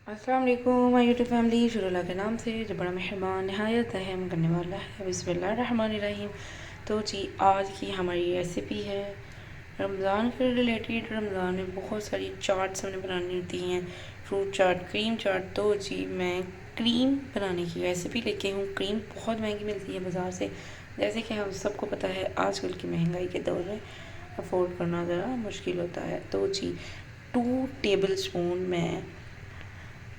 अस्सलाम वालेकुम my YouTube family. शुरुल्लाह के नाम से जो बड़ा मेहरबान नहायत रहम करने वाला है, बिस्मिल्लाहिर्रहमानिर्रहीम। तो जी आज की हमारी रेसिपी है रमज़ान के रिलेटेड। रमज़ान में बहुत सारी चाट्स हमने बनानी होती हैं, फ्रूट चाट, क्रीम चाट। तो जी मैं क्रीम बनाने की रेसिपी लेके हूँ। क्रीम बहुत महंगी मिलती है बाज़ार से, जैसे कि हम सबको पता है आजकल की महंगाई के दौर में अफोर्ड करना ज़रा मुश्किल होता है। तो जी 2 टेबल स्पून मैं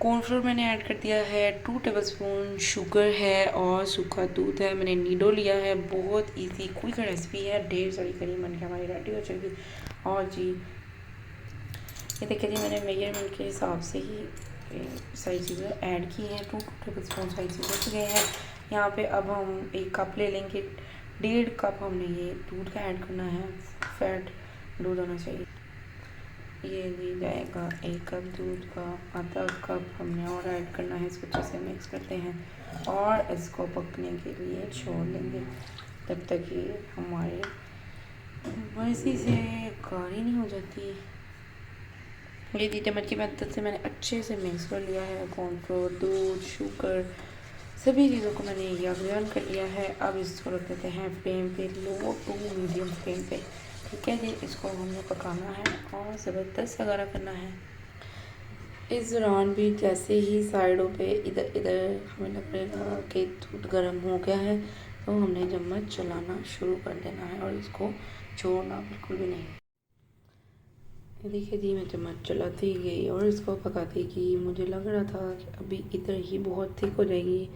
कॉर्नफ्लोर मैंने ऐड कर दिया है, 2 टेबलस्पून शुगर है और सूखा दूध है। मैंने नीडो लिया है। बहुत इजी क्विक रेसिपी है। ढेर सारी करीम बन के हमारी रेडी हो जाएगी। और जी ये देखिए जी, मैंने मेजरमेंट के हिसाब से ही सारी चीज़ें ऐड की हैं। 2 टेबलस्पून सारी चीज़ें हो गए हैं। यहाँ पे अब हम 1 कप ले लेंगे। 1.5 कप हमने ये दूध का ऐड करना है। फैट दूध होना चाहिए। ये दी जाएगा 1 कप दूध का। आधा कप हमने और ऐड करना है। इसको अच्छे से मिक्स करते हैं और इसको पकने के लिए छोड़ लेंगे तब तक ये हमारे मर्ज़ी से गाढ़ी नहीं हो जाती। ये दी चम्मच की मदद से मैंने अच्छे से मिक्स कर लिया है। कॉर्नफ्लोर, दूध, शुगर, सभी चीज़ों को मैंने यकजान कर लिया है। अब इसको रख देते हैं फ्लेम पे, लो टू मीडियम फ्लेम पे। ठीक है जी, इसको हमने पकाना है और ज़बरदस्त वगैरह करना है। इस दौरान भी जैसे ही साइडों पे इधर इधर हमें लग रहा कि दूध गर्म हो गया है, तो हमने चम्मच चलाना शुरू कर देना है और इसको छोड़ना बिल्कुल भी नहीं। ये देखिए जी, मैं चम्मच चलाती गई और इसको पकाती गई। मुझे लग रहा था कि अभी इधर ही बहुत थिक हो जाएगी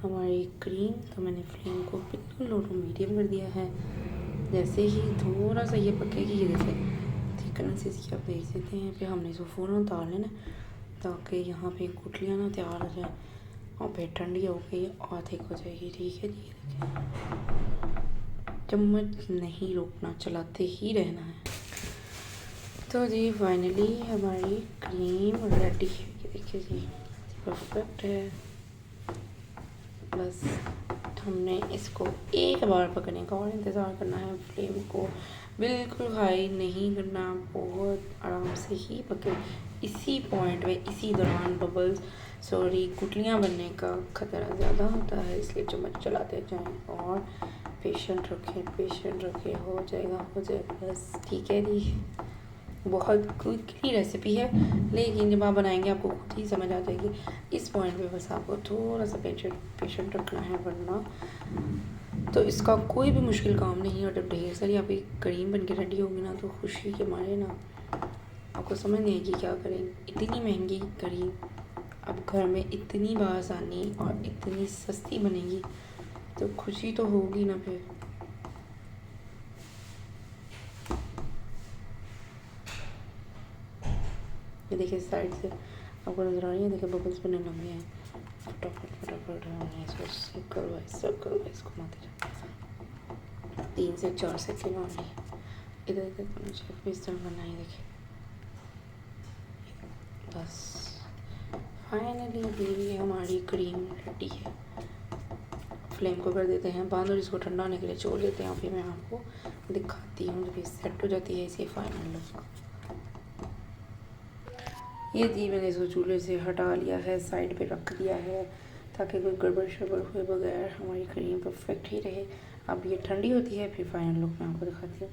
हमारी क्रीम, तो मैंने फ्लेम को बिल्कुल लो टू मीडियम कर दिया है। जैसे ही थोड़ा सा ये पकेगी, ये जैसे थिकनेस इसकी आप देख सकते हैं, फिर हमने इसको फ़ौरन उतार लेना ताकि यहाँ पे गुठलियाँ ना तैयार हो जाए और फिर ठंडी हो गई और थिक हो जाएगी। ठीक है जी, चम्मच नहीं रोकना, चलाते ही रहना है। तो जी फाइनली हमारी क्रीम रेडी है। ये देखिए जी, परफेक्ट है। बस हमने इसको एक बार पकने का और इंतज़ार करना है। फ्लेम को बिल्कुल हाई नहीं करना, बहुत आराम से ही पके। इसी पॉइंट पे, इसी दौरान बबल्स गुठलियाँ बनने का ख़तरा ज़्यादा होता है, इसलिए चम्मच चलाते जाएं और पेशेंट रखें। हो जाएगा बस। ठीक है जी, बहुत क्विकली रेसिपी है, लेकिन जब आप बनाएंगे आपको खुद ही समझ आ जाएगी। इस पॉइंट पे बस आपको थोड़ा सा पेशेंट रखना है, वरना तो इसका कोई भी मुश्किल काम नहीं है। और जब ढेर सारी आपकी क्रीम बन के रेडी होगी ना, तो खुशी के मारे ना आपको समझ नहीं आएगी क्या करें। इतनी महंगी क्रीम अब घर में इतनी बासानी और इतनी सस्ती बनेगी, तो खुशी तो होगी ना फिर। ये देखिए साइड से आपको नज़र आ रही है, देखिए बबल्स बनने लग गए हैं। फटाफट हमने इसको सर्कल वाइज घुमाते जाए। 3 से 4 सेकेंड ऑनली। इधर इधर मुझे इस तरह करना है। देखिए बस फाइनली भी हमारी क्रीम रेडी है। फ्लेम को कर देते हैं बंद और इसको ठंडा होने के लिए छोड़ देते हैं। फिर मैं आपको दिखाती हूँ जब ये सेट हो जाती है इसे फाइनल लुक। ये जी मैंने इसको चूल्हे से हटा लिया है, साइड पे रख दिया है ताकि कोई गड़बड़ शड़बड़ हुए बगैर हमारी क्रीम परफेक्ट ही रहे। अब ये ठंडी होती है, फिर फाइनल लुक मैं आपको दिखाती हूँ।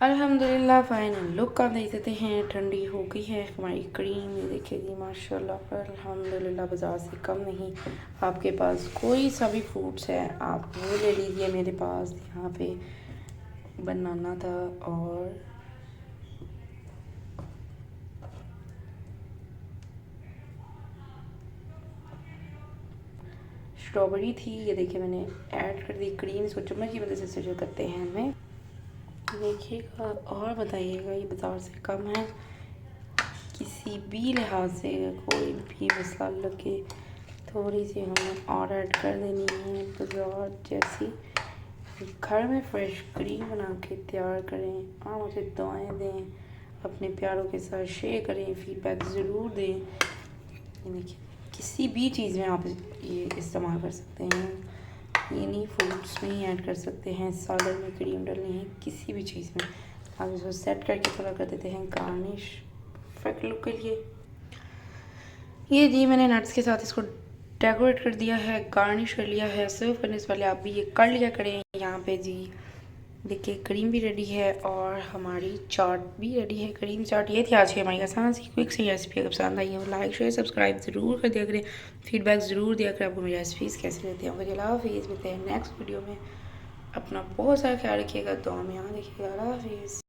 अल्हम्दुलिल्लाह फाइनल लुक आप देख सकते हैं, ठंडी हो गई है हमारी क्रीम। ये देखिए जी माशाल्लाह अल्हम्दुलिल्लाह, बाज़ार से कम नहीं। आपके पास कोई सा भी फ्रूट्स है आप वो ले लीजिए। मेरे पास यहाँ पे बनाना था और स्ट्रॉबेरी थी। ये देखिए मैंने ऐड कर दी क्रीम। इसको चम्मच की मदद से सटर करते हैं हमें। देखिएगा और बताइएगा, ये बाज़ार से कम है। किसी भी लिहाज से कोई भी मसला लगे, थोड़ी सी हमें और ऐड कर देनी है। बाज़ार जैसी घर में फ्रेश क्रीम बना के तैयार करें और मुझे दुआएं दें। अपने प्यारों के साथ शेयर करें, फीडबैक ज़रूर दें। ये देखिए किसी भी चीज़ में आप ये इस्तेमाल कर सकते हैं। ये नहीं फ्रूट्स में ही ऐड कर सकते हैं, सालन में क्रीम डालनी है, किसी भी चीज़ में। आप इसको सेट करके थोड़ा कर देते हैं गार्निश परफेक्ट लुक के लिए। ये जी मैंने नट्स के साथ इसको डेकोरेट कर दिया है, गार्निश कर लिया है। सर्व करने से पहले आप भी ये कर लिया करें। यहाँ पे जी देखिए क्रीम भी रेडी है और हमारी चाट भी रेडी है, क्रीम चाट। ये थी आज की हमारी आसान सी क्विक सी रेसिपी। अगर पसंद आई है तो लाइक शेयर सब्सक्राइब ज़रूर कर दिया करें, फीडबैक ज़रूर दिया करें आपको मेरी रेसिपीज़ कैसे रहती हैं। ओके अल्लाह हाफिज़, मिलते हैं नेक्स्ट वीडियो में। अपना बहुत सारा ख्याल रखिएगा, दुआ में याद रखिएगा। अल्लाह हाफिज़।